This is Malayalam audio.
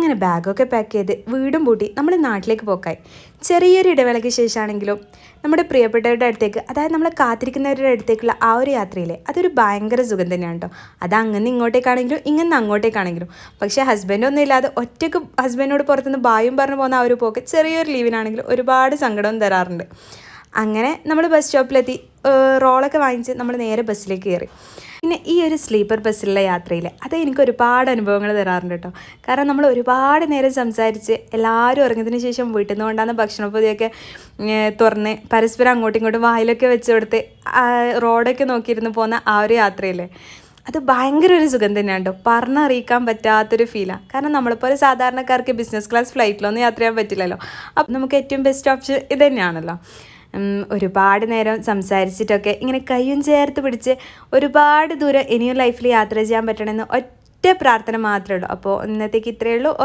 അങ്ങനെ ബാഗൊക്കെ പാക്ക് ചെയ്ത് വീടും പൂട്ടി നമ്മൾ നാട്ടിലേക്ക് പോക്കായി. ചെറിയൊരു ഇടവേളയ്ക്ക് ശേഷമാണെങ്കിലും നമ്മുടെ പ്രിയപ്പെട്ടവരുടെ അടുത്തേക്ക്, അതായത് നമ്മളെ കാത്തിരിക്കുന്നവരുടെ അടുത്തേക്കുള്ള ആ ഒരു യാത്രയിലെ അതൊരു ഭയങ്കര സുഖം തന്നെയാണ് കേട്ടോ. അത് അങ്ങനെ ഇങ്ങോട്ടേക്കാണെങ്കിലും ഇങ്ങനെ അങ്ങോട്ടേക്കാണെങ്കിലും. പക്ഷേ ഹസ്ബൻഡൊന്നും ഇല്ലാതെ ഒറ്റയ്ക്ക് ഹസ്ബൻഡിനോട് പുറത്തുനിന്ന് ബായും പറഞ്ഞു പോകുന്ന ആ ഒരു പോക്ക് ചെറിയൊരു ലീവിനാണെങ്കിലും ഒരുപാട് സങ്കടവും തരാറുണ്ട്. അങ്ങനെ നമ്മൾ ബസ് സ്റ്റോപ്പിലെത്തി, റോളൊക്കെ വാങ്ങിച്ച് നമ്മൾ നേരെ ബസ്സിലേക്ക് കയറി. പിന്നെ ഈ ഒരു സ്ലീപ്പർ ബസ്സിലുള്ള യാത്രയിൽ അത് എനിക്ക് ഒരുപാട് അനുഭവങ്ങൾ തരാറുണ്ട് കേട്ടോ. കാരണം നമ്മൾ ഒരുപാട് നേരം സംസാരിച്ച് എല്ലാവരും ഇറങ്ങിയതിന് ശേഷം വീട്ടിൽ നിന്ന് കൊണ്ടാകുന്ന ഭക്ഷണപ്പൊതിയൊക്കെ തുറന്ന് പരസ്പരം അങ്ങോട്ടും ഇങ്ങോട്ടും വായിലൊക്കെ വെച്ച് കൊടുത്ത് റോഡൊക്കെ നോക്കിയിരുന്ന് പോകുന്ന ആ ഒരു യാത്രയില്ലേ, അത് ഭയങ്കര ഒരു സുഖം തന്നെയാണ് കേട്ടോ. പറഞ്ഞറിയിക്കാൻ പറ്റാത്തൊരു ഫീലാണ്. കാരണം നമ്മളിപ്പോൾ സാധാരണക്കാർക്ക് ബിസിനസ് ക്ലാസ് ഫ്ലൈറ്റിലൊന്നും യാത്ര ചെയ്യാൻ പറ്റില്ലല്ലോ. അപ്പം നമുക്ക് ഏറ്റവും ബെസ്റ്റ് ഓപ്ഷൻ ഇത് തന്നെയാണല്ലോ. ഒരുപാട് നേരം സംസാരിച്ചിട്ടൊക്കെ ഇങ്ങനെ കയ്യും ചേർത്ത് പിടിച്ച് ഒരുപാട് ദൂരം ഇനിയും ലൈഫിൽ യാത്ര ചെയ്യാൻ പറ്റണമെന്ന് ഒറ്റ പ്രാർത്ഥന മാത്രമേ ഉള്ളൂ. അപ്പോൾ ഇന്നത്തേക്ക് ഇത്രയേ ഉള്ളൂ.